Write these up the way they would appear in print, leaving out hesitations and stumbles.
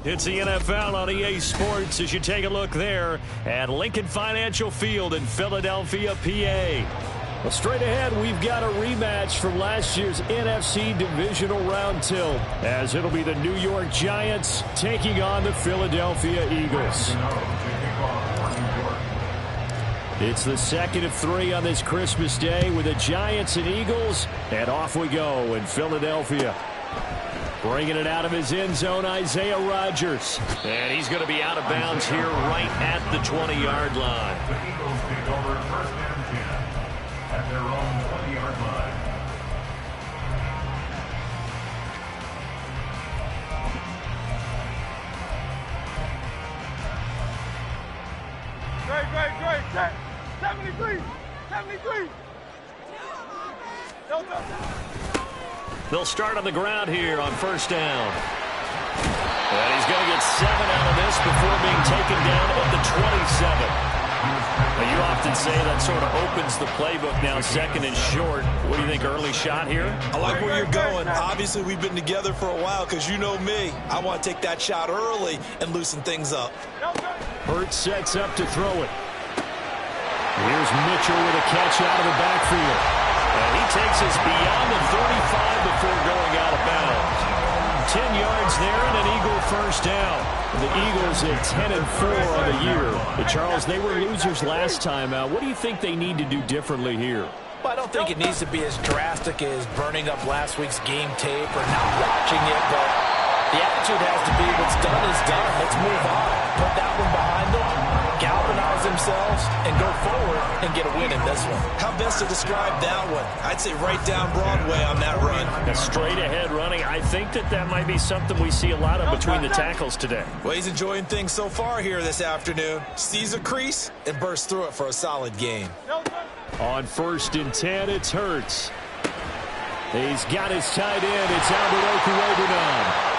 It's the NFL on EA Sports as you take a look there at Lincoln Financial Field in Philadelphia, PA. Well, straight ahead, we've got a rematch from last year's NFC Divisional Round tilt, as it'll be the New York Giants taking on the Philadelphia Eagles. It's the second of three on this Christmas Day with the Giants and Eagles, and off we go in Philadelphia. Bringing it out of his end zone, Isaiah Rodgers. And he's going to be out of bounds here right at the 20-yard line. The Eagles take over first and 10 at their own 20-yard line. Great. Set. 73. 73. They'll start on the ground here on first down. And he's going to get 7 out of this before being taken down at the 27. Now, you often say that sort of opens the playbook now, second and short. What do you think, early shot here? I like where you're going. Obviously, we've been together for a while because you know me. I want to take that shot early and loosen things up. Hurts sets up to throw it. Here's Mitchell with a catch out of the backfield. And he takes us beyond the 35 before going out of bounds. 10 yards there and an Eagle first down. The Eagles at 10-4 on the year. But Charles, they were losers last time out. What do you think they need to do differently here? Well, I don't think it needs to be as drastic as burning up last week's game tape or not watching it, but the attitude has to be what's done is done. Let's move on. Put that one behind them, galvanize themselves, and go forward and get a win in this one. How best to describe that one? I'd say right down Broadway on that run. A straight ahead running. I think that might be something we see a lot of between the tackles today. Well, he's enjoying things so far here this afternoon. Sees a crease and bursts through it for a solid game. On first and 10, it's Hurts. He's got his tight end. It's Albert Okuebunan.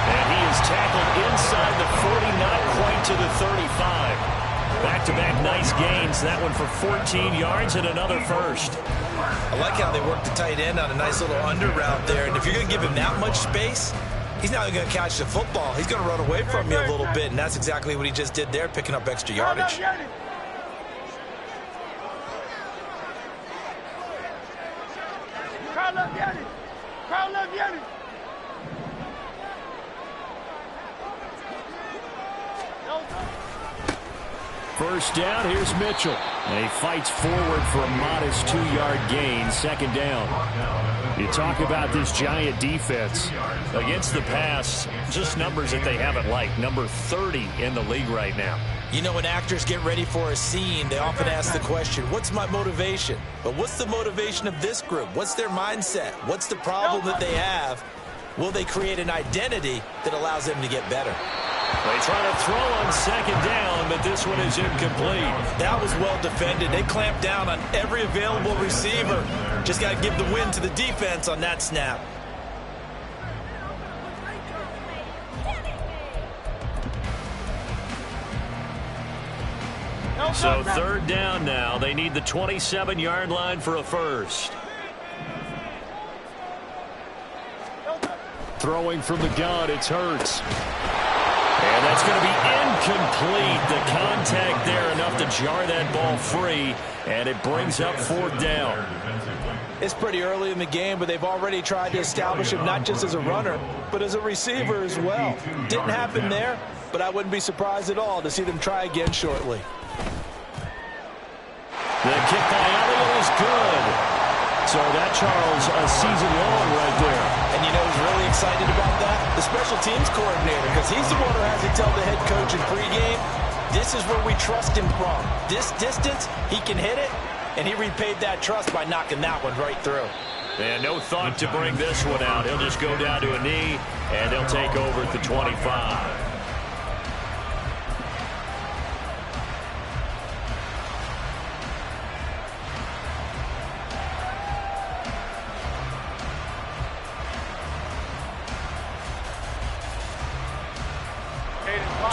And he is tackled inside the 40, not quite to the 35. Back-to-back nice gains. That one for 14 yards and another first. I like how they work the tight end on a nice little under route there. And if you're going to give him that much space, he's not going to catch the football. He's going to run away from you a little bit, and that's exactly what he just did there, picking up extra yardage. Crowd left Yanni. First down, here's Mitchell. And he fights forward for a modest 2-yard gain, second down. You talk about this Giant defense. Against the pass, just numbers that they haven't liked. Number 30 in the league right now. You know, when actors get ready for a scene, they often ask the question, what's my motivation? But what's the motivation of this group? What's their mindset? What's the problem that they have? Will they create an identity that allows them to get better? They try to throw on second down, but this one is incomplete. That was well defended. They clamped down on every available receiver. Just got to give the win to the defense on that snap. So third down now. They need the 27-yard line for a first. Throwing from the gun, it's Hurts. And that's going to be incomplete. The contact there enough to jar that ball free, and it brings up fourth down. It's pretty early in the game, but they've already tried to establish him not just as a runner, but as a receiver as well. Didn't happen there, but I wouldn't be surprised at all to see them try again shortly. The kick by Elliott is good. So that, Charles, a season long right there. And you know who's really excited about that? The special teams coordinator, because he's the one who has to tell the head coach in pregame, this is where we trust him from. This distance, he can hit it, and he repaid that trust by knocking that one right through. And no thought to bring this one out. He'll just go down to a knee, and they'll take over at the 25.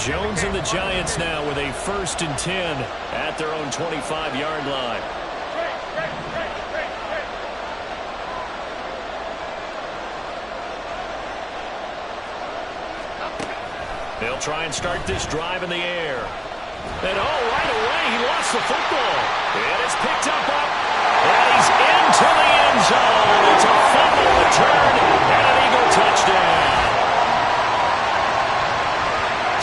Jones and the Giants now with a first and 10 at their own 25-yard line. They'll try and start this drive in the air. And right away, he lost the football. And it's picked up. And he's into the end zone. It's a fumble return and an Eagle touchdown.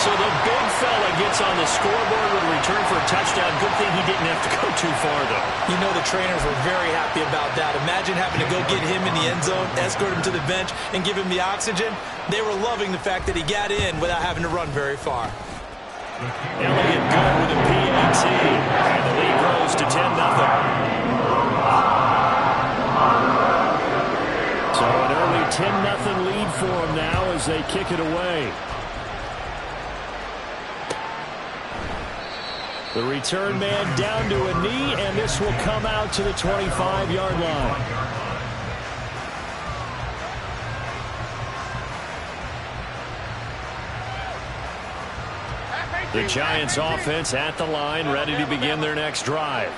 So the big fella gets on the scoreboard with a return for a touchdown. Good thing he didn't have to go too far, though. You know the trainers were very happy about that. Imagine having to go get him in the end zone, escort him to the bench, and give him the oxygen. They were loving the fact that he got in without having to run very far. Elliott good with a PAT. And the lead grows to 10-0. So an early 10-0 lead for them now as they kick it away. The return man down to a knee, and this will come out to the 25-yard line. The Giants offense at the line, ready to begin their next drive.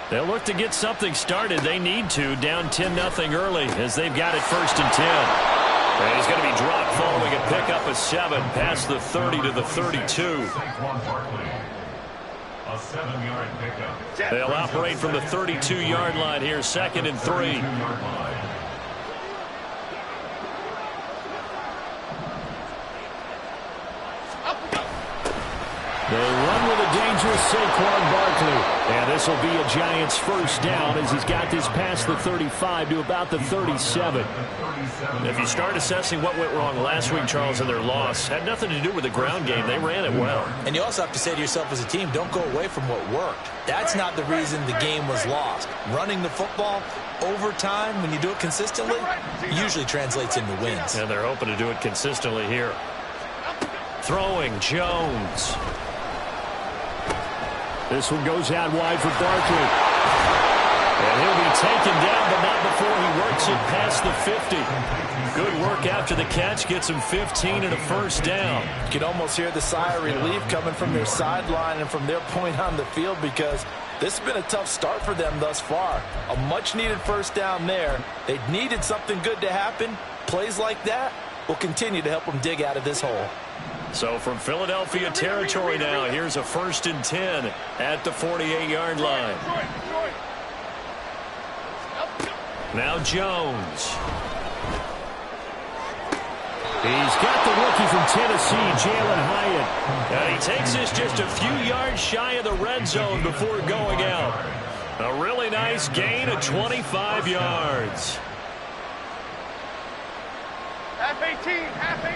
They'll look to get something started. They need to, down 10-0 early as they've got it 1st and 10. And he's going to be dropped following a pickup of 7 past the 30 to the 32. A 7-yard pickup. They'll operate from the 32-yard line here, 2nd and 3. They run with a dangerous Saquon Barkley. And this will be a Giants first down as he's got this past the 35 to about the 37. If you start assessing what went wrong last week, Charles, in their loss, had nothing to do with the ground game. They ran it well. And you also have to say to yourself as a team, don't go away from what worked. That's not the reason the game was lost. Running the football over time, when you do it consistently, usually translates into wins. And they're hoping to do it consistently here. Throwing, Jones. This one goes out wide for Barkley. And he'll be taken down, but not before he works it past the 50. Good work after the catch. Gets him 15 and a first down. You can almost hear the sigh of relief coming from their sideline and from their point on the field because this has been a tough start for them thus far. A much-needed first down there. They needed something good to happen. Plays like that will continue to help them dig out of this hole. So from Philadelphia territory now, here's a 1st and 10 at the 48-yard line. Now Jones. He's got the rookie from Tennessee, Jalen Hyatt. And he takes this just a few yards shy of the red zone before going out. A really nice gain of 25 yards. Half 18, half 18.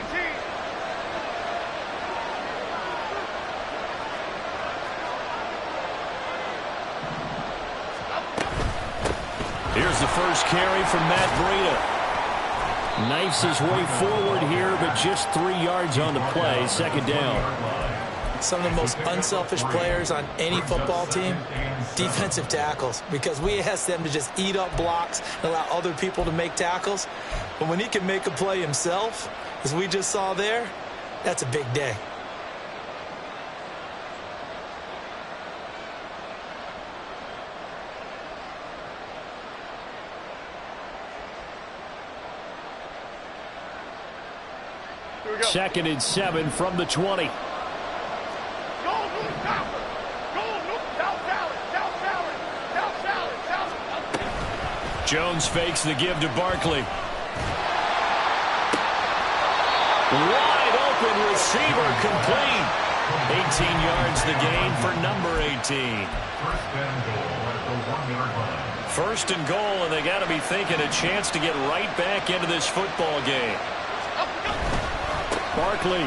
Here's the first carry from Matt Breida. Knifes his way forward here, but just 3 yards on the play. 2nd down. Some of the most unselfish players on any football team, defensive tackles, because we ask them to just eat up blocks and allow other people to make tackles. But when he can make a play himself, as we just saw there, that's a big day. Second and 7 from the 20. Jones fakes the give to Barkley. Wide open receiver complete. 18 yards the gain for number 18. First and goal, and they got to be thinking a chance to get right back into this football game. Barkley is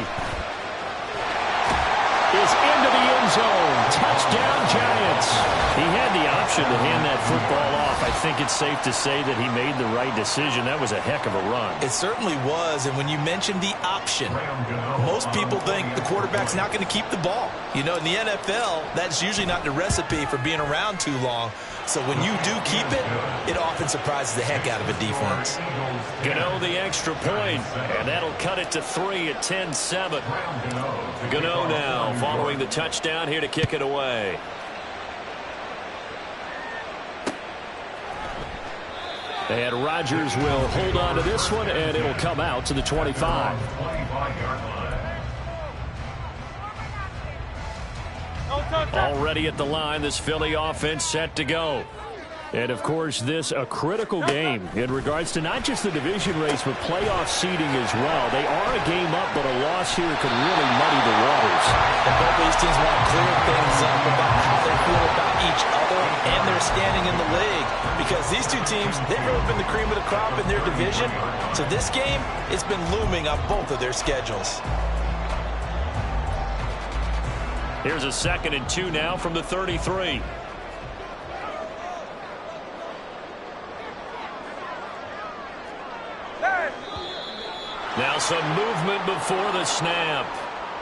into the end zone. Touchdown, Giants. He had the option to hand that football off. I think it's safe to say that he made the right decision. That was a heck of a run. It certainly was, and when you mentioned the option, most people think the quarterback's not going to keep the ball. You know, in the NFL, that's usually not the recipe for being around too long. So when you do keep it, it often surprises the heck out of a defense. Gano the extra point, and that'll cut it to 3 at 10-7. Gano now following the touchdown here to kick it away. And Rodgers will hold on to this one, and it'll come out to the 25. Already at the line, this Philly offense set to go. And, of course, this a critical game in regards to not just the division race, but playoff seeding as well. They are a game up, but a loss here could really muddy the waters. And both of these teams want to clear things up about how they feel about each other and their standing in the league. Because these two teams, they've really been the cream of the crop in their division. So this game, it's been looming on both of their schedules. Here's a 2nd and 2 now from the 33. Now some movement before the snap.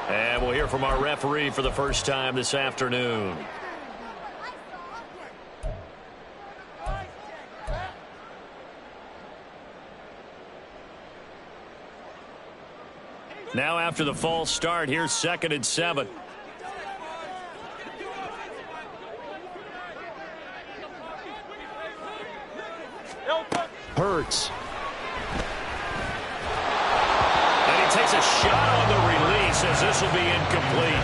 And we'll hear from our referee for the first time this afternoon. Now after the false start, here's 2nd and 7. Hurts. Takes a shot on the release as this will be incomplete.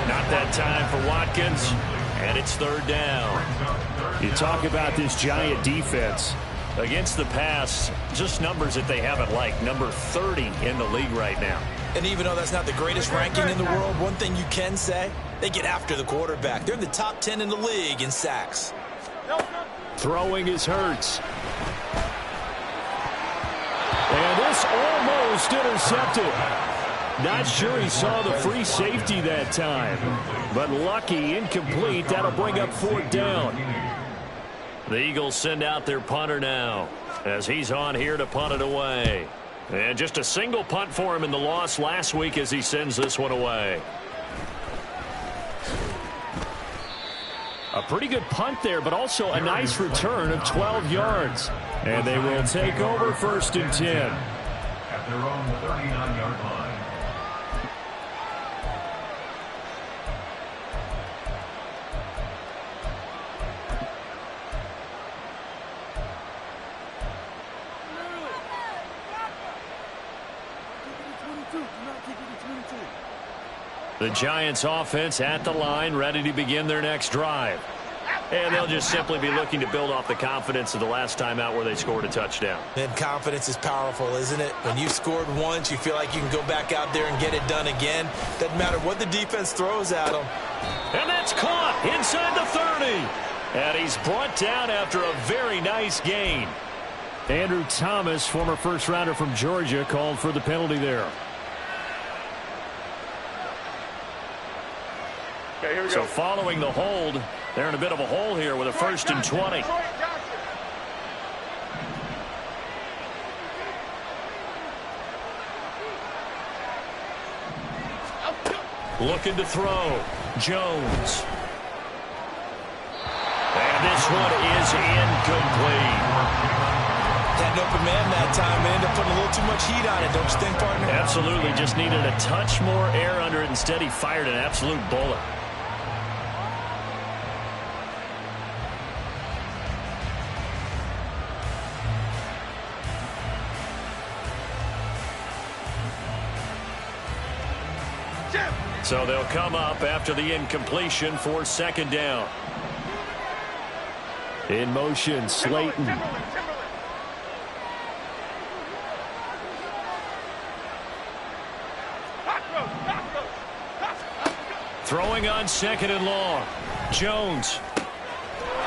Not that time for Watkins, and it's 3rd down. You talk about this Giant defense. Against the pass, just numbers that they haven't liked. Number 30 in the league right now. And even though that's not the greatest ranking in the world, one thing you can say, they get after the quarterback. They're in the top 10 in the league in sacks. Throwing is Hurts. And this almost intercepted. Not sure he saw the free safety that time. But lucky, incomplete. That'll bring up 4th down. The Eagles send out their punter now as he's on here to punt it away. And just a single punt for him in the loss last week as he sends this one away. A pretty good punt there, but also a nice return of 12 yards. And they will take over 1st and 10. At their own 39-yard line. The Giants offense at the line, ready to begin their next drive. And they'll just simply be looking to build off the confidence of the last time out where they scored a touchdown. And confidence is powerful, isn't it? When you've scored once, you feel like you can go back out there and get it done again. Doesn't matter what the defense throws at them. And that's caught inside the 30. And he's brought down after a very nice gain. Andrew Thomas, former first-rounder from Georgia, called for the penalty there. Okay, here we So go. following the hold, they're in a bit of a hole here with a 1st and 20. Looking to throw. Jones. And this one is incomplete. Had an open man that time and ended up putting a little too much heat on it, don't you think, partner? Absolutely. Just needed a touch more air under it. Instead, he fired an absolute bullet. So they'll come up after the incompletion for 2nd down. In motion, Slayton. Throwing on 2nd and long. Jones.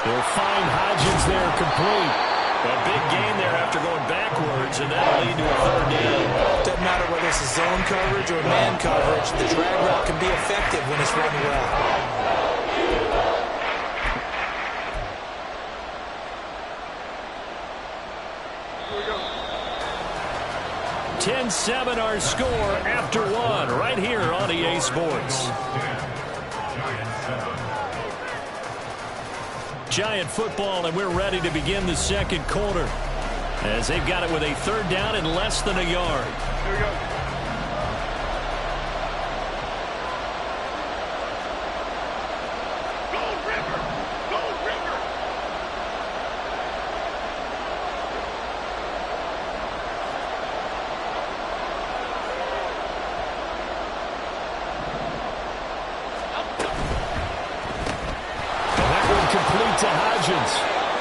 They'll find Hodgins there complete. A big gain there after going backwards, and that'll lead to a 3rd down. Doesn't matter whether it's a zone coverage or man coverage. The drag route can be effective when it's run well. 10-7 our score after 1 right here on EA Sports. Giant football, and we're ready to begin the 2nd quarter as they've got it with a 3rd down and less than a yard. Here we go.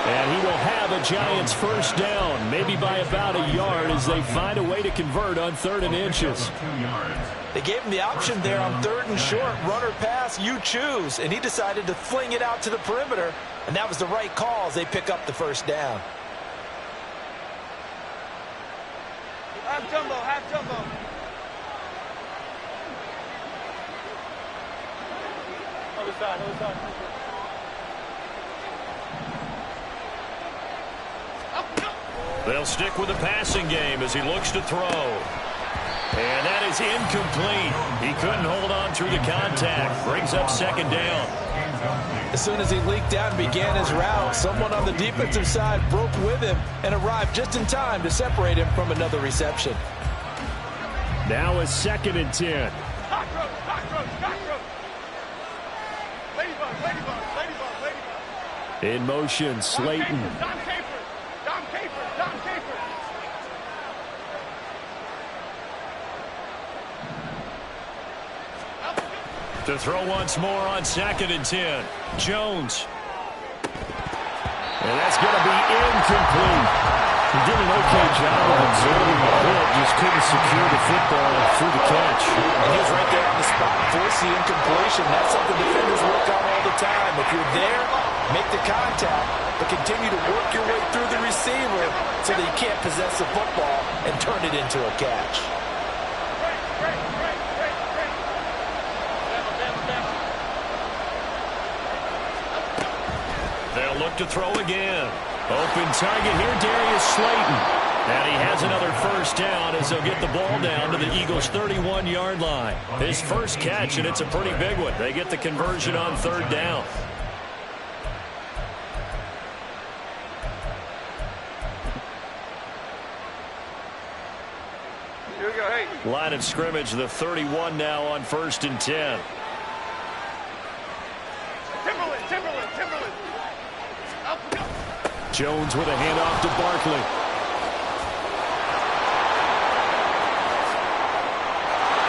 And he will have a Giants first down, maybe by about a yard as they find a way to convert on 3rd and inches. They gave him the option there on 3rd and short, run or pass, you choose. And he decided to fling it out to the perimeter, and that was the right call as they pick up the first down. Half jumbo, half jumbo. Other side, other side. They'll stick with the passing game as he looks to throw. And that is incomplete. He couldn't hold on through the contact. Brings up 2nd down. As soon as he leaked out and began his route, someone on the defensive side broke with him and arrived just in time to separate him from another reception. Now a 2nd and 10. Cockroach, cockroach, cockroach. Ladybug, ladybug, ladybug, ladybug. In motion, Slayton. Don Caper, Don Caper, Don Caper. To throw once more on 2nd and 10. Jones. And that's going to be incomplete. He did an okay job of absorbing the hit, just couldn't secure the football through the catch. And he was right there on the spot, force the incompletion. That's something defenders work on all the time. If you're there, make the contact, but continue to work your way through the receiver so that you can't possess the football and turn it into a catch. They'll look to throw again. Open target here, Darius Slayton. And he has another first down as they'll get the ball down to the Eagles' 31-yard line. His first catch, and it's a pretty big one. They get the conversion on 3rd down. Here we go, hey. Line of scrimmage, the 31 now on 1st and 10. Timberland, Timberland, Timberland. Up we go. Jones with a handoff to Barkley.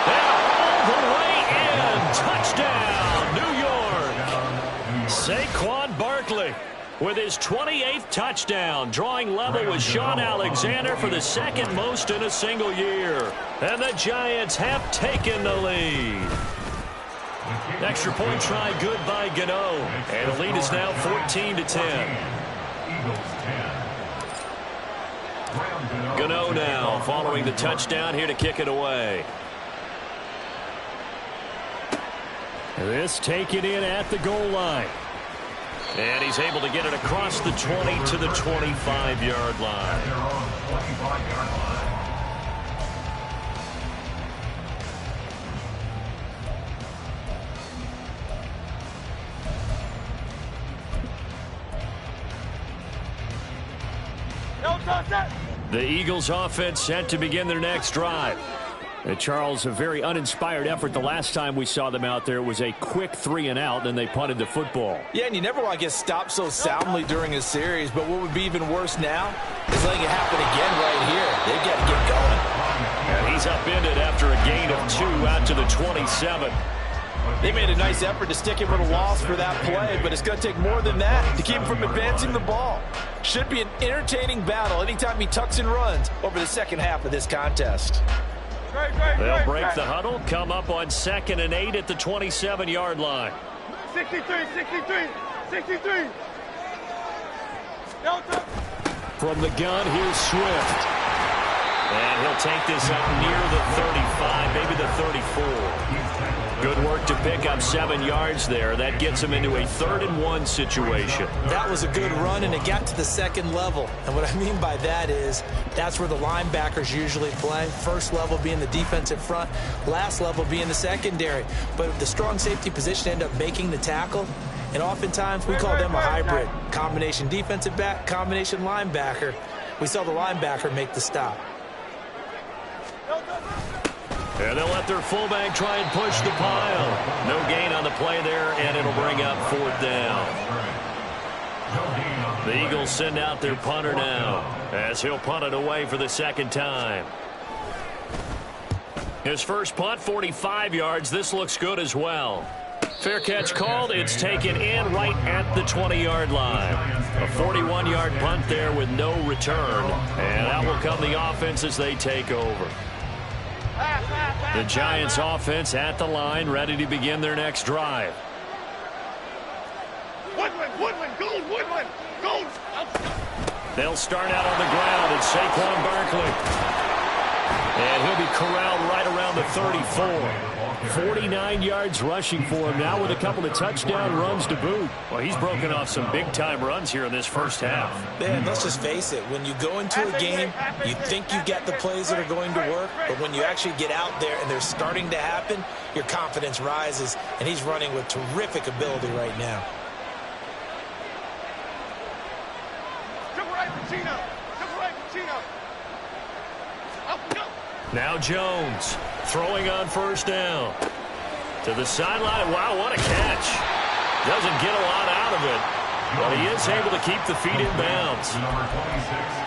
And all the way in. Touchdown, New York. Saquon Barkley with his 28th touchdown, drawing level with Sean Alexander for the 2nd most in a single year. And the Giants have taken the lead. Extra point try good by Gano. And the lead is now 14-10. Gano now following the touchdown here to kick it away. This taken in at the goal line. And he's able to get it across the 20 to the 25-yard line. The Eagles offense set to begin their next drive. And Charles, a very uninspired effort the last time we saw them out there. It was a quick 3-and-out, then they punted the football. Yeah, and you never want to get stopped so soundly during a series, but what would be even worse now is letting it happen again right here. They've got to get going. And he's upended after a gain of 2 out to the 27. They made a nice effort to stick him with a loss for that play, but it's going to take more than that to keep him from advancing the ball. Should be an entertaining battle anytime he tucks and runs over the second half of this contest. They'll break the huddle, come up on 2nd and 8 at the 27-yard line. 63, 63, 63. From the gun, here's Swift. And he'll take this up near the 35, maybe the 34. Good work to pick up 7 yards there. That gets him into a 3rd-and-1 situation. That was a good run, and it got to the 2nd level. And what I mean by that is that's where the linebackers usually play. First level being the defensive front, last level being the secondary. But the strong safety position ended up making the tackle. And oftentimes we call them a hybrid. Combination defensive back, combination linebacker. We saw the linebacker make the stop. And they'll let their fullback try and push the pile. No gain on the play there, and it'll bring up 4th down. The Eagles send out their punter now as he'll punt it away for the 2nd time. His first punt, 45 yards. This looks good as well. Fair catch called. It's taken in right at the 20-yard line. A 41-yard punt there with no return. And out will come the offense as they take over. The Giants offense at the line, ready to begin their next drive. Woodland, Gold. They'll start out on the ground, and Saquon Barkley. And he'll be corralled right around the 34. 49 yards rushing for him now with a couple of touchdown runs to boot. Well, he's broken off some big-time runs here in this first half. Man, let's just face it. When you go into a game, you think you get the plays that are going to work, but when you actually get out there and they're starting to happen, your confidence rises, and he's running with terrific ability right now. Now Jones throwing on first down. To the sideline. Wow, what a catch. Doesn't get a lot out of it. But he is able to keep the feet in bounds.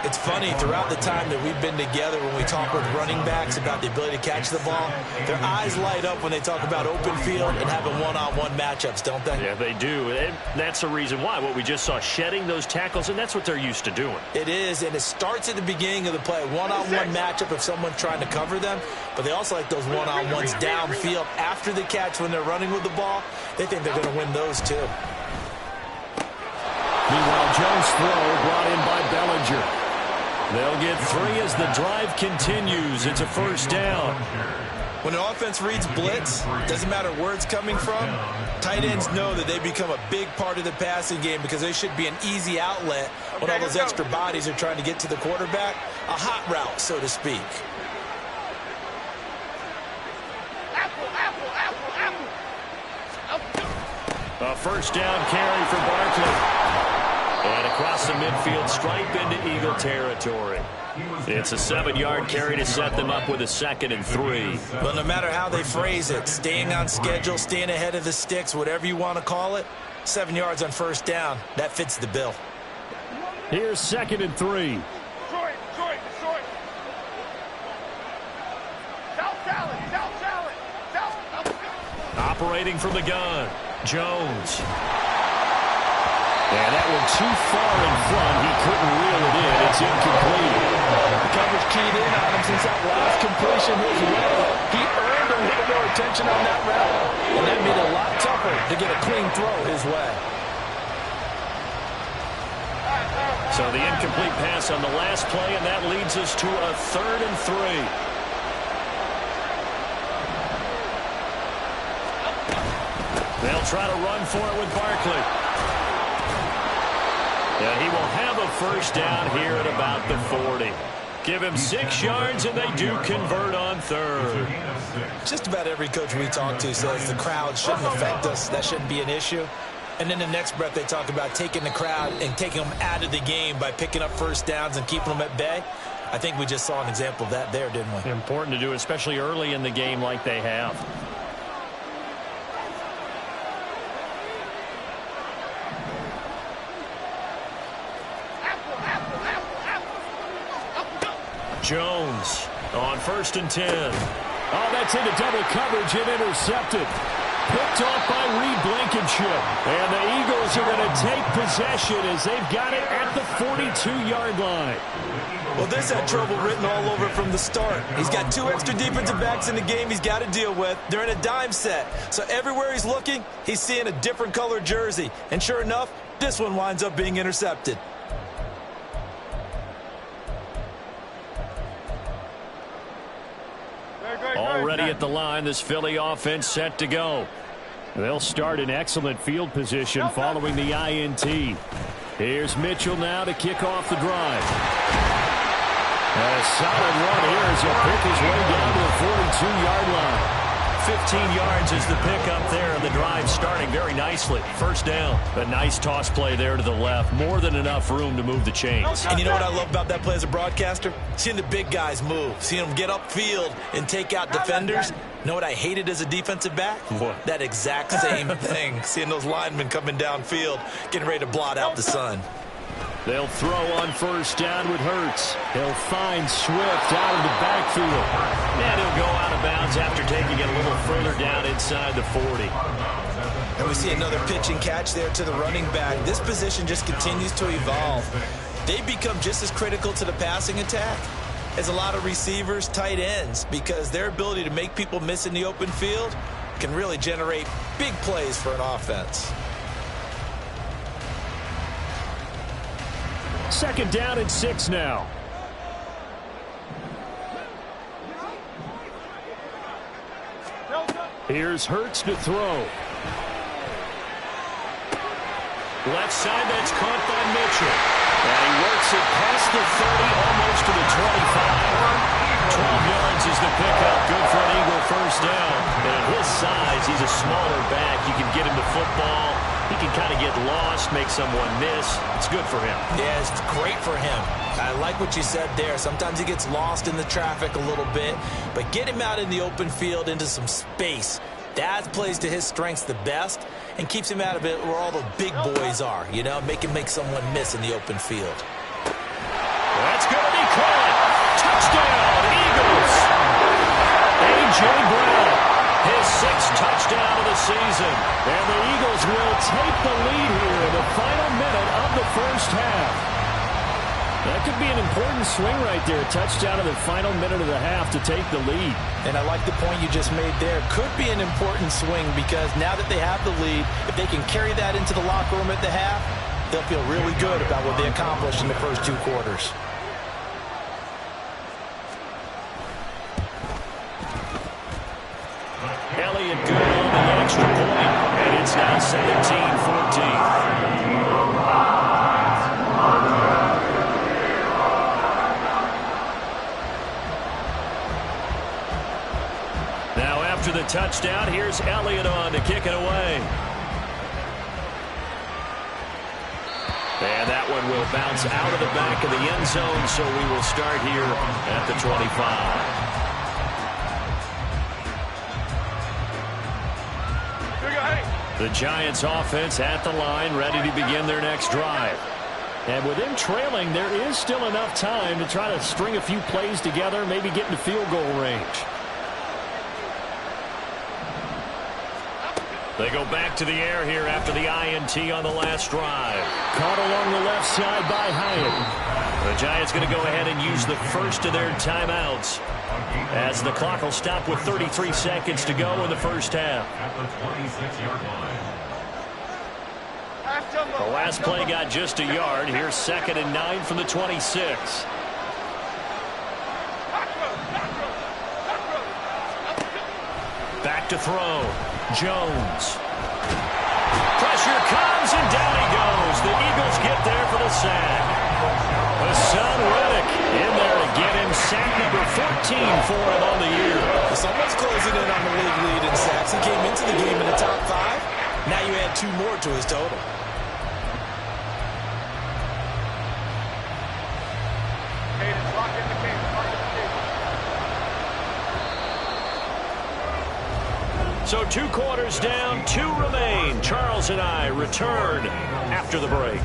It's funny, throughout the time that we've been together, when we talk with running backs about the ability to catch the ball, their eyes light up when they talk about open field and having one-on-one matchups, don't they? Yeah, they do. And that's the reason why. What we just saw, shedding those tackles, and that's what they're used to doing. It is, and it starts at the beginning of the play. One-on-one matchup if someone's trying to cover them, but they also like those one-on-ones downfield after the catch when they're running with the ball. They think they're going to win those too. Meanwhile, Jones' throw brought in by Bellinger. They'll get 3 as the drive continues. It's a first down. When an offense reads blitz, doesn't matter where it's coming from, tight ends know that they become a big part of the passing game because they should be an easy outlet when all those extra bodies are trying to get to the quarterback. A hot route, so to speak. A first down carry for Barkley. And across the midfield stripe into Eagle territory. It's a 7-yard carry to set them up with a 2nd and 3. But no matter how they phrase it, staying on schedule, staying ahead of the sticks, whatever you want to call it, 7 yards on first down, that fits the bill. Here's 2nd and 3. Short. Operating from the gun, Jones. And that one too far in front. He couldn't reel it in. It's incomplete. The coverage keyed in on him since that last completion his way. He earned a little more attention on that route, and that made it a lot tougher to get a clean throw his way. So the incomplete pass on the last play, and that leads us to a 3rd and 3. They'll try to run for it with Barkley. Yeah, he will have a first down here at about the 40. Give him 6 yards, and they do convert on 3rd. Just about every coach we talk to says the crowd shouldn't affect us. That shouldn't be an issue. And then the next breath they talk about taking the crowd and taking them out of the game by picking up first downs and keeping them at bay. I think we just saw an example of that there, didn't we? Important to do, especially early in the game like they have. Jones on 1st and 10. Oh, that's into double coverage and intercepted. Picked off by Reed Blankenship. And the Eagles are going to take possession as they've got it at the 42-yard line. Well, this had trouble written all over from the start. He's got 2 extra defensive backs in the game he's got to deal with. They're in a dime set. So everywhere he's looking, he's seeing a different color jersey. And sure enough, this one winds up being intercepted. Already at the line, this Philly offense set to go. They'll start in excellent field position following the INT. Here's Mitchell now to kick off the drive. And a solid run here as he'll pick his way down to the 42-yard line. 15 yards is the pickup there, and the drive starting very nicely. First down. A nice toss play there to the left. More than enough room to move the chains. And you know what I love about that play as a broadcaster? Seeing the big guys move. Seeing them get upfield and take out defenders. You know what I hated as a defensive back? What? That exact same thing. Seeing those linemen coming downfield, getting ready to blot out the sun. They'll throw on first down with Hurts. He'll find Swift out of the backfield. And he'll go out of bounds after taking it a little further down inside the 40. And And we see another pitch and catch there to the running back. This position just continues to evolve. They become just as critical to the passing attack as a lot of receivers, tight ends, because their ability to make people miss in the open field can really generate big plays for an offense. Second down and 6 now. Here's Hurts to throw. Left side, that's caught by Mitchell. And he works it past the 30, almost to the 25. 12 yards is the pickup. Good for an Eagle first down. And at his size, he's a smaller back. You can get him the football. He can kind of get lost, make someone miss. It's good for him. Yeah, it's great for him. I like what you said there. Sometimes he gets lost in the traffic a little bit, but get him out in the open field into some space. That plays to his strengths the best and keeps him out of it where all the big boys are, you know, make someone miss in the open field. That's going to be caught. Touchdown, Eagles. A.J. Brown, his 6th touchdown of the season. And the Eagles will take the lead here in the final minute of the first half. That could be an important swing right there. Touchdown in the final minute of the half to take the lead. And I like the point you just made there. Could be an important swing because now that they have the lead, if they can carry that into the locker room at the half, they'll feel really good about what they accomplished in the first 2 quarters. Elliott good on the extra point. And it's now 17-14. After the touchdown, here's Elliott on to kick it away. And that one will bounce out of the back of the end zone, so we will start here at the 25. The Giants offense at the line, ready to begin their next drive. And with them trailing, there is still enough time to try to string a few plays together, maybe get into field goal range. They go back to the air here after the INT on the last drive. Caught along the left side by Hyatt. The Giants going to go ahead and use the first of their timeouts as the clock will stop with 33 seconds to go in the first half. The last play got just a yard. Here's 2nd and 9 from the 26. Back to throw. Jones. Pressure comes, and down he goes. The Eagles get there for the sack. Hassan Reddick in there to get him sack number 14 for him on the year. Someone's closing in on the league lead in sacks. He came into the game in the top 5. Now you add 2 more to his total. So 2 quarters down, 2 remain. Charles and I return after the break.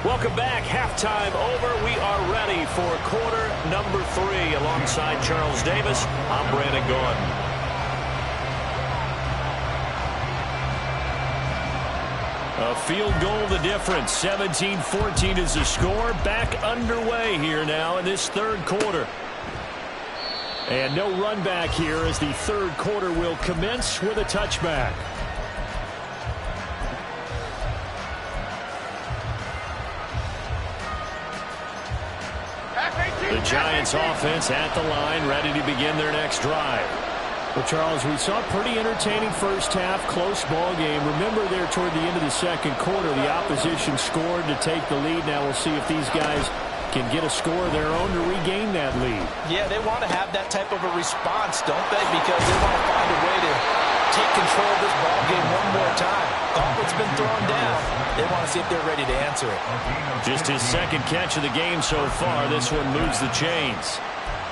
Welcome back. Halftime over. We are ready for quarter number 3. Alongside Charles Davis, I'm Brandon Gaudin. A field goal the difference. 17-14 is the score. Back underway here now in this 3rd quarter. And no run back here as the 3rd quarter will commence with a touchback. The Giants offense at the line, ready to begin their next drive. Well, Charles, we saw a pretty entertaining first half, close ball game. Remember there toward the end of the 2nd quarter, the opposition scored to take the lead. Now we'll see if these guys can get a score of their own to regain that lead. Yeah, they want to have that type of a response, don't they? Because they want to find a way to take control of this ball game one more time. Gauntlet's been thrown down. They want to see if they're ready to answer it. Just his second catch of the game so far. This one moves the chains.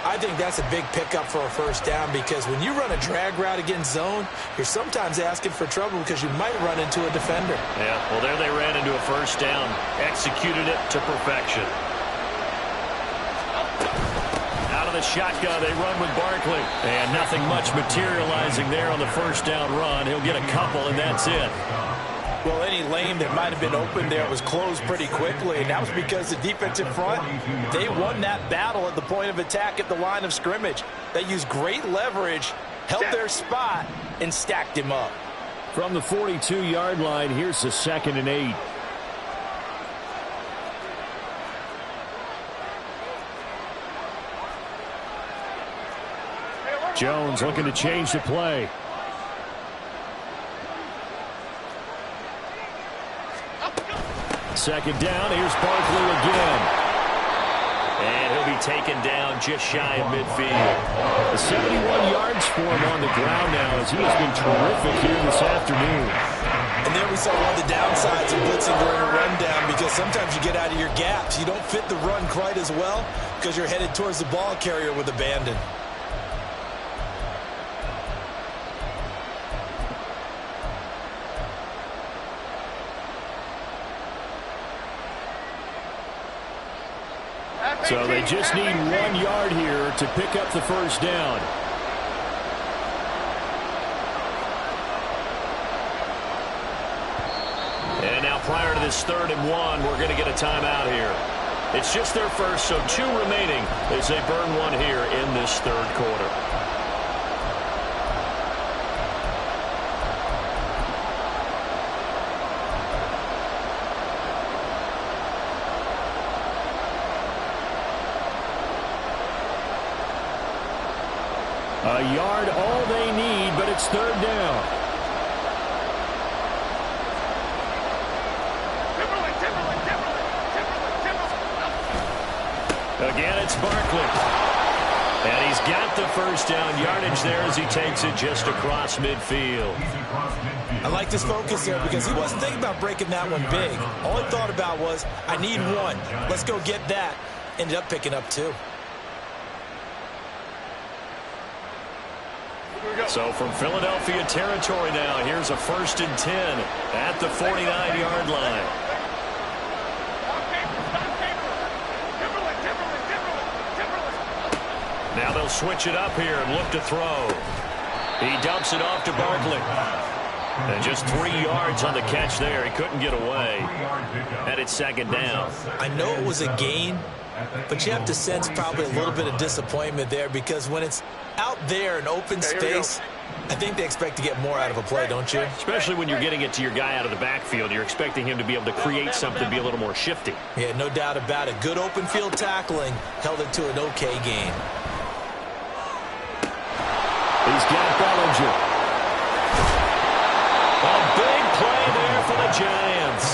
I think that's a big pickup for a first down because when you run a drag route against zone, you're sometimes asking for trouble because you might run into a defender. Yeah, well, there they ran into a first down. Executed it to perfection. Out of the shotgun, they run with Barkley. And nothing much materializing there on the first down run. He'll get a couple, and that's it. Well, any lane that might have been open there was closed pretty quickly, and that was because the defensive front, they won that battle at the point of attack at the line of scrimmage. They used great leverage, held their spot, and stacked him up. From the 42-yard line, here's the 2nd and 8. Jones looking to change the play. Second down, here's Barkley again. And he'll be taken down just shy of midfield. 71 yards for him on the ground now as he has been terrific here this afternoon. And there we saw one of the downsides of blitzing during a rundown because sometimes you get out of your gaps. You don't fit the run quite as well because you're headed towards the ball carrier with abandon. So they just need 1 yard here to pick up the first down. And now prior to this 3rd and 1, we're going to get a timeout here. It's just their first, so 2 remaining as they burn one here in this 3rd quarter. A yard, all they need, but it's 3rd down. Again, it's Barkley. And he's got the first down yardage there as he takes it just across midfield. I like this focus there because he wasn't thinking about breaking that one big. All he thought about was, I need 1. Let's go get that. Ended up picking up 2. So from Philadelphia territory now, here's a 1st and 10 at the 49-yard line. Now they'll switch it up here and look to throw. He dumps it off to Barkley. And just 3 yards on the catch there. He couldn't get away. And it's 2nd down. I know it was a gain, but you have to sense probably a little bit of disappointment there because when it's out there in open space, I think they expect to get more out of a play, don't you? Especially when you're getting it to your guy out of the backfield. You're expecting him to be able to create something, be a little more shifty. Yeah, no doubt about it. Good open field tackling held it to an okay gain. He's got Bellinger. A big play there for the Giants.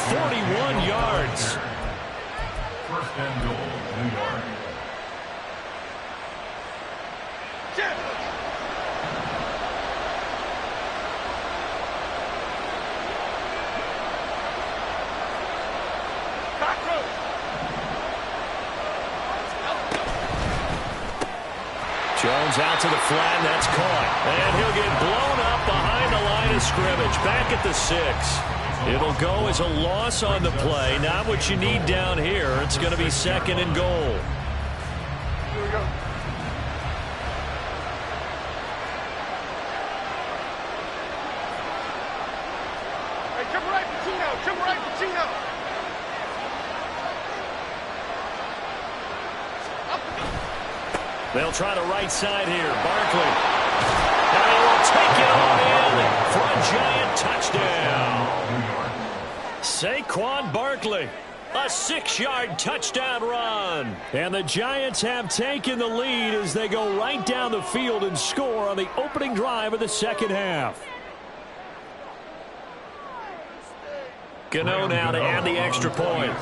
41 yards. 1st and goal, New York. Jones out to the flat, and that's caught. And he'll get blown up behind the line of scrimmage, back at the 6. It'll go as a loss on the play. Not what you need down here. It's going to be 2nd and goal. Here we go. Hey, triple right, Pacino. Triple right, Pacino. They'll try the right side here. Barkley. And he will take it on in for a Giant touchdown. Saquon Barkley. A 6-yard touchdown run. And the Giants have taken the lead as they go right down the field and score on the opening drive of the 2nd half. Gano now to add the extra point.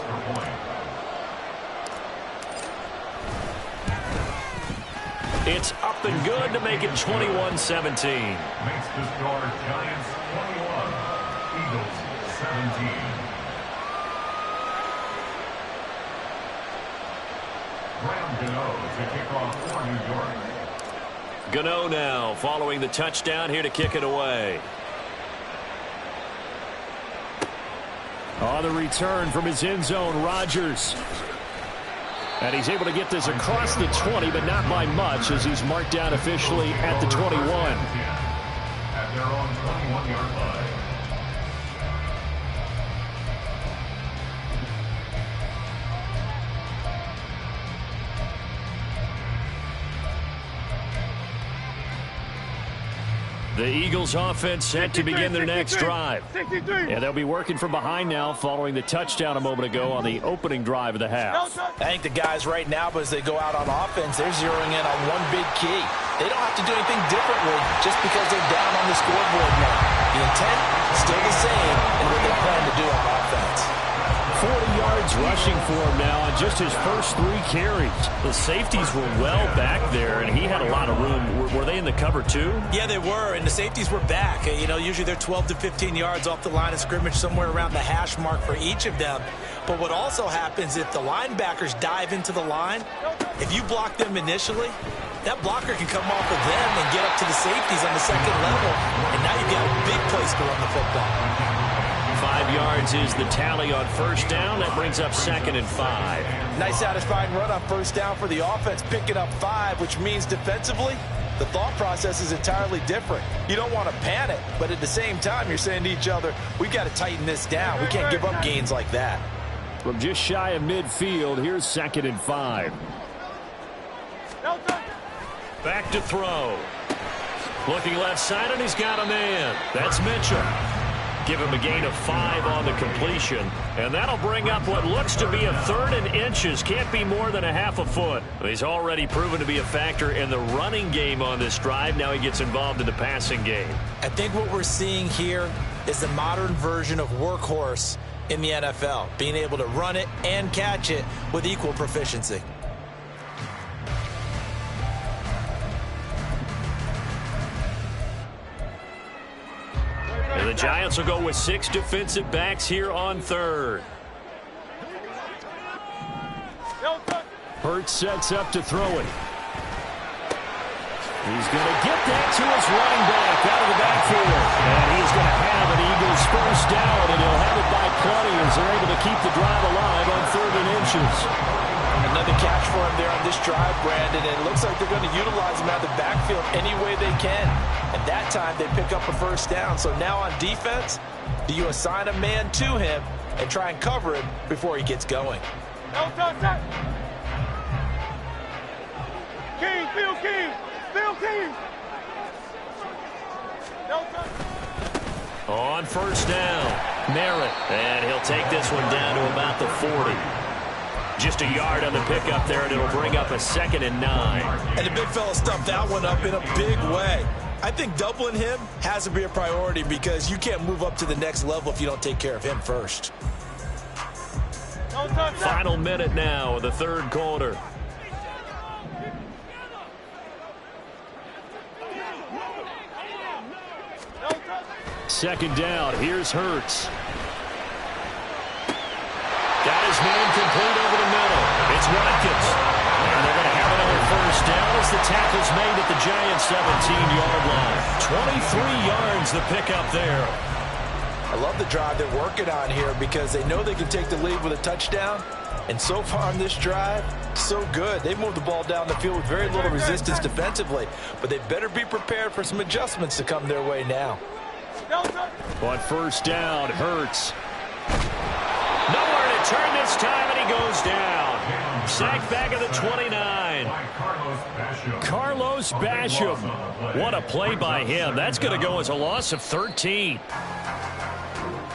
It's up and good to make it 21-17. Makes the score Giants 21, Eagles 17. Graham Gano to kick off for New York. Gano now following the touchdown here to kick it away. On the return from his end zone, Rodgers. And he's able to get this across the 20, but not by much, as he's marked down officially at the 21. At their own 21-yard line. The Eagles offense set to begin their next drive. And they'll be working from behind now following the touchdown a moment ago on the opening drive of the half. I think the guys right now, as they go out on offense, they're zeroing in on one big key. They don't have to do anything differently just because they're down on the scoreboard now. The intent, still the same, and what they plan to do on offense. 40 yards rushing for him now on just his first 3 carries. The safeties were well back there, and he had a lot of room. Were they in the cover too? Yeah, they were, and the safeties were back. You know, usually they're 12 to 15 yards off the line of scrimmage, somewhere around the hash mark for each of them. But what also happens if the linebackers dive into the line, if you block them initially, that blocker can come off of them and get up to the safeties on the second level, and now you've got a big place to run the football. 5 yards is the tally on first down. That brings up 2nd and 5. Nice satisfying run on first down for the offense, picking up 5, which means defensively, the thought process is entirely different. You don't want to panic, but at the same time, you're saying to each other, we've got to tighten this down. We can't give up gains like that. From just shy of midfield, here's 2nd and 5. Back to throw. Looking left side, and he's got a man. That's Mitchell. Give him a gain of 5 on the completion. And that'll bring up what looks to be a 3rd and inches. Can't be more than a half a foot. He's already proven to be a factor in the running game on this drive. Now he gets involved in the passing game. I think what we're seeing here is the modern version of workhorse in the NFL. Being able to run it and catch it with equal proficiency. And the Giants will go with 6 defensive backs here on 3rd. Hurts sets up to throw it. He's going to get that to his running back out of the backfield. And he's going to have an Eagles first down, and he'll have it by plenty as they're able to keep the drive alive on 3rd and inches. Another catch for him there on this drive, Brandon, and it looks like they're going to utilize him out of the backfield any way they can. And that time they pick up a first down. So now on defense, do you assign a man to him and try and cover him before he gets going? King, Phil King, Phil King. On first down, Merritt, and he'll take this one down to about the 40. Just a yard on the pickup there, and it'll bring up a 2nd and 9. And the big fella stuffed that one up in a big way. I think doubling him has to be a priority because you can't move up to the next level if you don't take care of him first. Final minute now of the 3rd quarter. Second down, here's Hurts. Got his man complete over the middle. It's Watkins. And they're going to have another first down as the tackle's made at the Giants' 17-yard line. 23 yards the pickup there. I love the drive they're working on here because they know they can take the lead with a touchdown. And so far on this drive, so good. They moved the ball down the field with very little resistance defensively. But they better be prepared for some adjustments to come their way now. On first down, Hurts. Nowhere to turn this time, and he goes down. Sacked back at the 29. Carlos Basham. What a play by him. That's going to go as a loss of 13.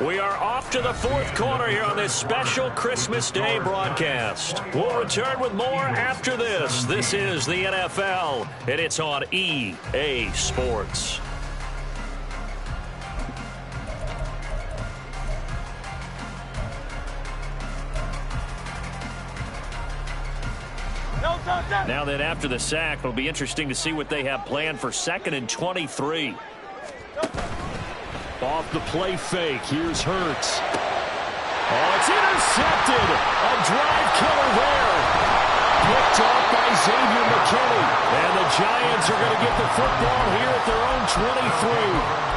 We are off to the 4th quarter here on this special Christmas Day broadcast. We'll return with more after this. This is the NFL, and it's on EA Sports. Now then, after the sack, it'll be interesting to see what they have planned for 2nd and 23. Off the play fake. Here's Hurts. Oh, it's intercepted. A drive killer there. Picked off by Xavier McKinney. And the Giants are going to get the football here at their own 23.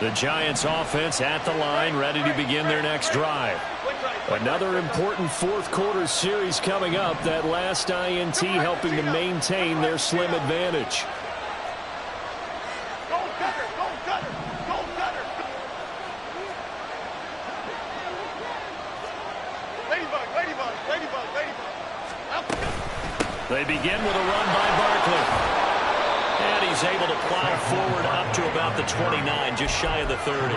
The Giants offense at the line, ready to begin their next drive. Another important fourth quarter series coming up. That last INT helping to maintain their slim advantage. Go Cutter! Go Cutter! Go Cutter! Ladybug! Ladybug! Ladybug! Ladybug! They begin with a run by Barkley. And he's able to plow forward up to about the 29, just shy of the 30.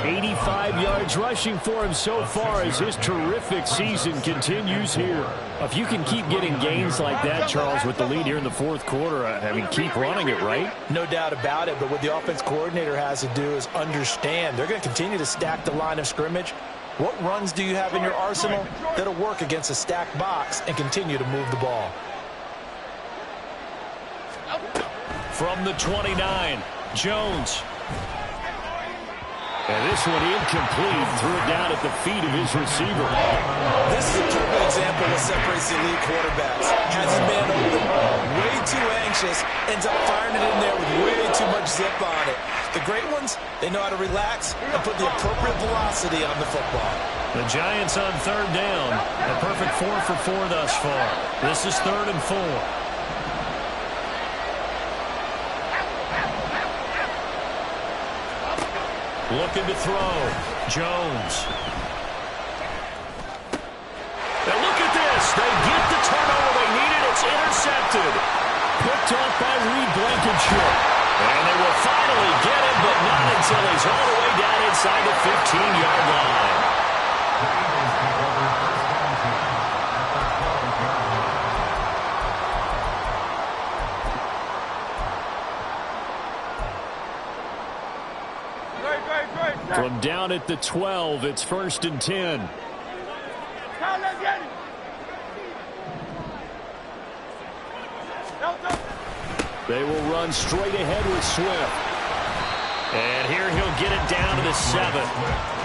85 yards rushing for him so far as his terrific season continues here. If you can keep getting gains like that, Charles, with the lead here in the fourth quarter, I mean, keep running it, right? No doubt about it, but what the offense coordinator has to do is understand they're going to continue to stack the line of scrimmage. What runs do you have in your arsenal that'll work against a stacked box and continue to move the ball? From the 29, Jones. And this one incomplete. Threw it down at the feet of his receiver. This is a perfect example of what separates the elite quarterbacks. Has his man open, way too anxious, ends up firing it in there with way too much zip on it. The great ones, they know how to relax and put the appropriate velocity on the football. The Giants on third down. A perfect 4 for 4 thus far. This is 3rd and 4. Looking to throw. Jones. Now look at this. They get the turnover they needed. It's intercepted. Picked off by Reed Blankenship. And they will finally get him, but not until he's all the way down inside the 15-yard line. From down at the 12, it's 1st and 10. They will run straight ahead with Swift. And here he'll get it down to the 7.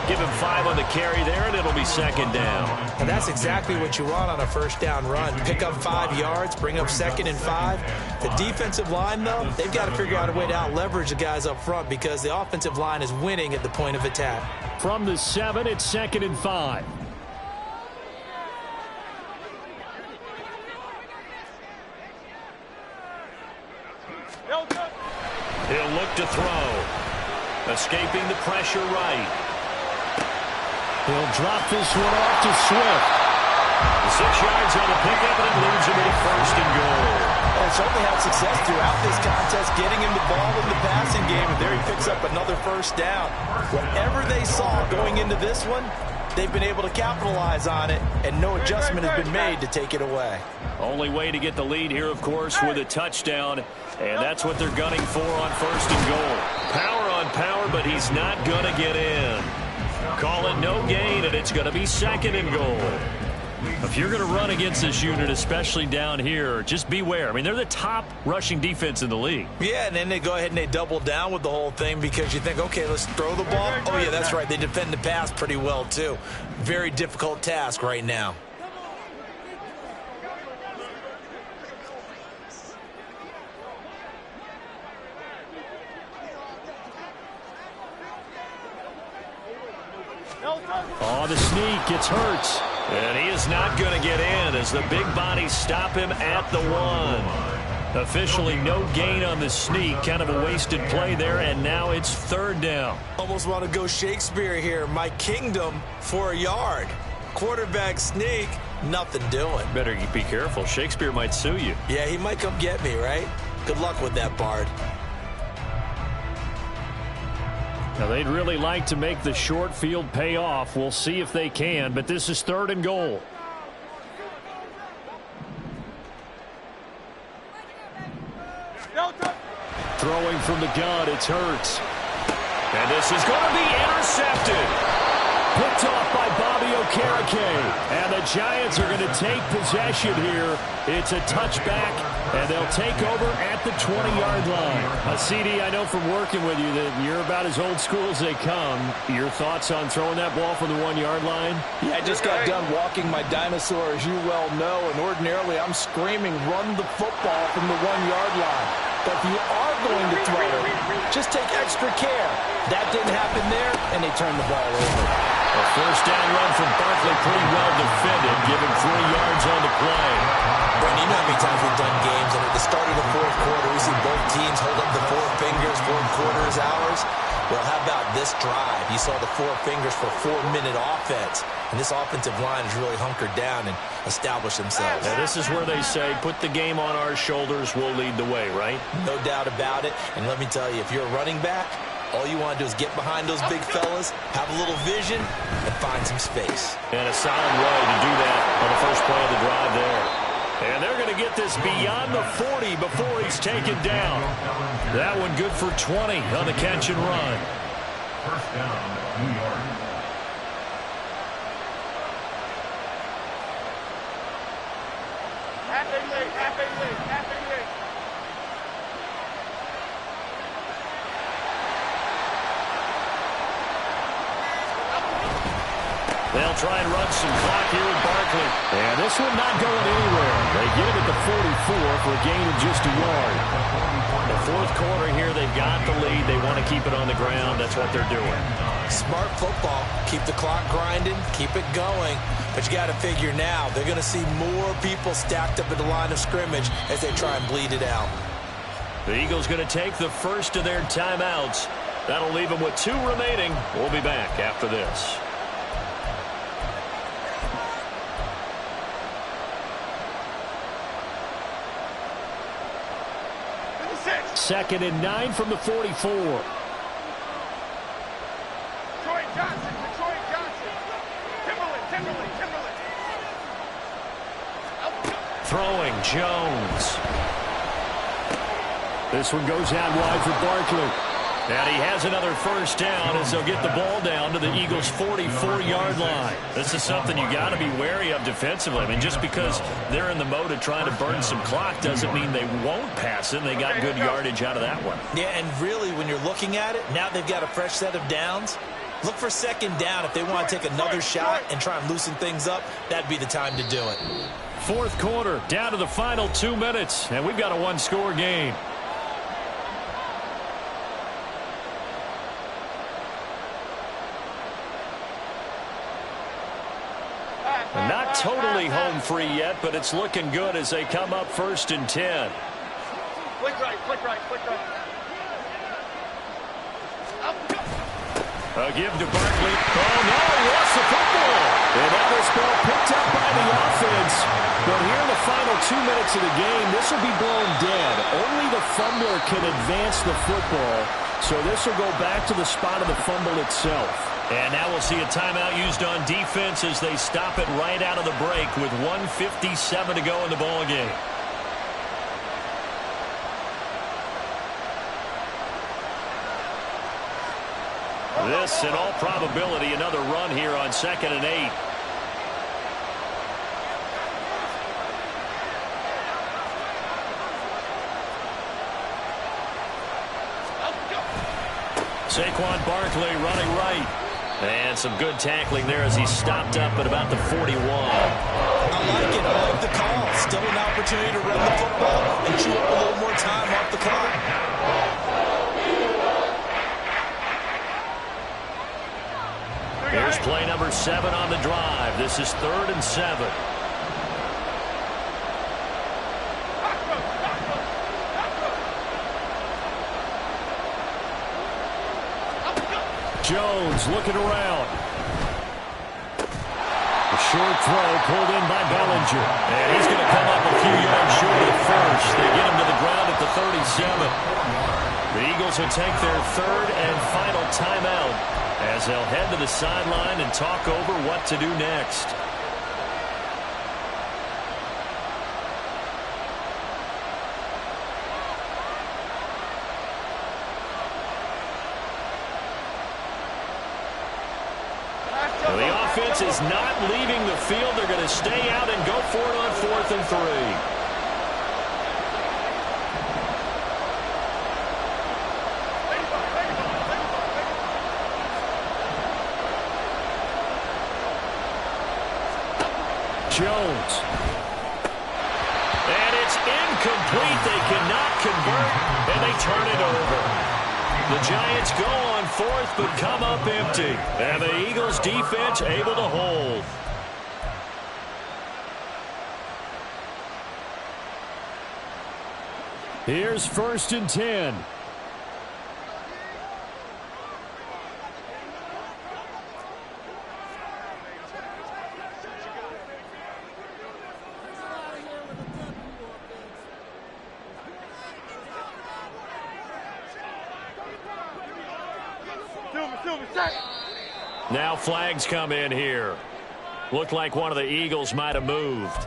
Give him 5 on the carry there, and it'll be 2nd down. And that's exactly what you want on a first down run. Pick up 5 yards, bring up 2nd and 5. The defensive line, though, they've got to figure out a way to out-leverage the guys up front because the offensive line is winning at the point of attack. From the 7, it's 2nd and 5. He'll look to throw. Escaping the pressure right. He'll drop this one off to Swift. 6 yards on the pickup, and it leads him to 1st and goal. And certainly had success throughout this contest, getting him the ball in the passing game, and there he picks up another 1st down. Whatever they saw going into this one, they've been able to capitalize on it, and no adjustment has been made to take it away. Only way to get the lead here, of course, with a touchdown, and that's what they're gunning for on 1st and goal. Power on power, but he's not going to get in. Call it no gain, and it's going to be 2nd and goal. If you're going to run against this unit, especially down here, just beware. I mean, they're the top rushing defense in the league. Yeah, and then they go ahead and they double down with the whole thing because you think, okay, let's throw the ball. Oh, yeah, that's right. They defend the pass pretty well, too. Very difficult task right now. Oh, the sneak gets Hurts. And he is not going to get in as the big bodies stop him at the 1. Officially no gain on the sneak. Kind of a wasted play there, and now it's 3rd down. Almost want to go Shakespeare here. My kingdom for a yard. Quarterback sneak, nothing doing. Better be careful. Shakespeare might sue you. Yeah, he might come get me, right? Good luck with that, Bard. Now, they'd really like to make the short field pay off. We'll see if they can, but this is 3rd and goal. Throwing from the gun, it's Hurts. And this is going to be intercepted. Picked off by Bobby Okereke. And the Giants are going to take possession here. It's a touchback, and they'll take over at the 20-yard line. CD, I know from working with you that you're about as old school as they come. Your thoughts on throwing that ball from the 1-yard line? Yeah, I just got done walking my dinosaur, as you well know, and ordinarily I'm screaming, run the football from the 1-yard line. But if you are going to throw it, just take extra care. That didn't happen there, and they turned the ball over. A first down run from Barkley, pretty well defended, giving 3 yards on the play. Brandon, you know how many times we've done games, and at the start of the fourth quarter, we see both teams hold up the 4 fingers, 4 quarters, hours. Well, how about this drive? You saw the 4 fingers for 4-minute offense, and this offensive line has really hunkered down and established themselves. Now, this is where they say, put the game on our shoulders, we'll lead the way, right? No doubt about it, and let me tell you, if you're a running back, all you want to do is get behind those big fellas, have a little vision, and find some space. And a solid way to do that on the first play of the drive there. And they're going to get this beyond the 40 before he's taken down. That one good for 20 on the catch and run. First down, New York. Happy league. They'll try and run some clock here with Barkley. And this one not going anywhere. They get it at the 44 for a gain of just a yard. The fourth quarter here, they've got the lead. They want to keep it on the ground. That's what they're doing. Smart football. Keep the clock grinding. Keep it going. But you got to figure now, they're going to see more people stacked up at the line of scrimmage as they try and bleed it out. The Eagles going to take the first of their timeouts. That'll leave them with 2 remaining. We'll be back after this. Second and 9 from the 44. Detroit Johnson. Timberland. Throwing, Jones. This one goes out wide for Barkley. And he has another first down as they'll get the ball down to the Eagles' 44-yard line. This is something you got to be wary of defensively. I mean, just because they're in the mode of trying to burn some clock doesn't mean they won't pass it. They got good yardage out of that one. Yeah, and really, when you're looking at it, now they've got a fresh set of downs. Look for second down. If they want to take another shot and try and loosen things up, that'd be the time to do it. Fourth quarter, down to the final 2 minutes, and we've got a 1-score game. Not totally home free yet, but it's looking good as they come up first and 10. Flick right. A give to Barkley. Oh, no, he lost the football. And that was ball picked up by the offense. But here in the final 2 minutes of the game, this will be blown dead. Only the fumbler can advance the football. So this will go back to the spot of the fumble itself. And now we'll see a timeout used on defense as they stop it right out of the break with 1:57 to go in the ball game. This, in all probability, another run here on 2nd and 8. Saquon Barkley running right. And some good tackling there as he stopped up at about the 41. I like it. I like the call. Still an opportunity to run the football and chew up a little more time off the clock. Here's play number 7 on the drive. This is 3rd and 7. Jones looking around. A short throw pulled in by Bellinger. And he's going to come up a few yards short of the first. They get him to the ground at the 37. The Eagles will take their 3rd and final timeout as they'll head to the sideline and talk over what to do next. defense is not leaving the field. They're going to stay out and go for it on 4th and 3. Jones. And it's incomplete. They cannot convert, and they turn it over. The Giants go on 4th, but come up empty. And the Eagles defense able to hold. Here's 1st and 10. Now flags come in here. Looked like one of the Eagles might have moved.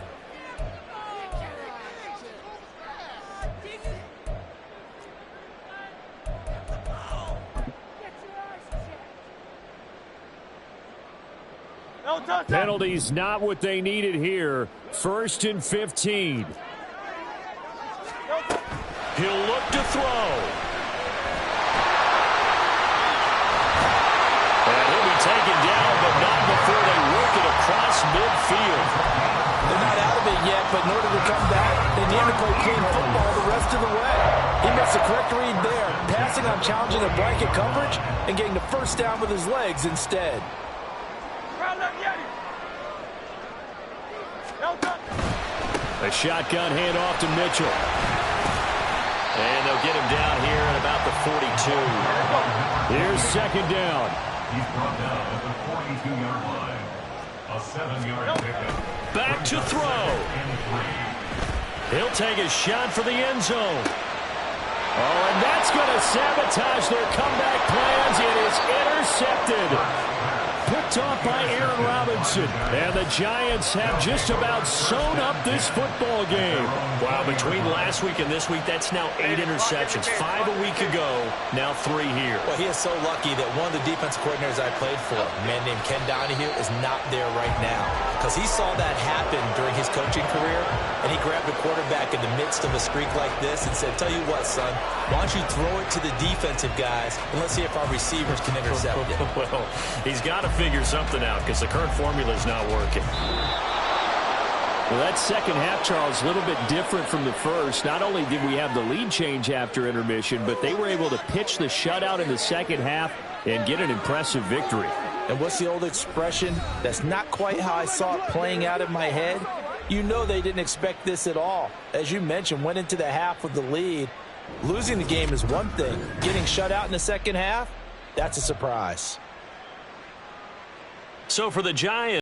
Penalties not what they needed here. 1st and 15. He'll look to throw. Taken down, but not before they work it across midfield. They're not out of it yet, but in order to come back, they need to play clean football the rest of the way. He makes the correct read there, passing on challenging a blanket coverage and getting the 1st down with his legs instead. A shotgun handoff to Mitchell. And they'll get him down here at about the 42. Here's 2nd down. He's brought down at the 42-yard line. A 7-yard pickup. Back to throw. He'll take a shot for the end zone. Oh, and that's going to sabotage their comeback plans. It is intercepted. Picked off by Aaron Robinson. And the Giants have just about sewn up this football game. Wow, between last week and this week, that's now 8 interceptions. 5 a week ago, now 3 here. Well, he is so lucky that one of the defense coordinators I played for, a man named Ken Donahue, is not there right now. Because he saw that happen during his coaching career, and he grabbed a quarterback in the midst of a streak like this and said, tell you what, son, why don't you throw it to the defensive guys, and let's see if our receivers can intercept it. Well, he's got to figure something out because the current formula is not working. Well, that second half, Charles, a little bit different from the first. Not only did we have the lead change after intermission, but they were able to pitch the shutout in the second half and get an impressive victory. And what's the old expression? That's not quite how I saw it playing out in my head. You know they didn't expect this at all. As you mentioned, went into the half with the lead. Losing the game is one thing. Getting shut out in the second half, that's a surprise. So for the Giants,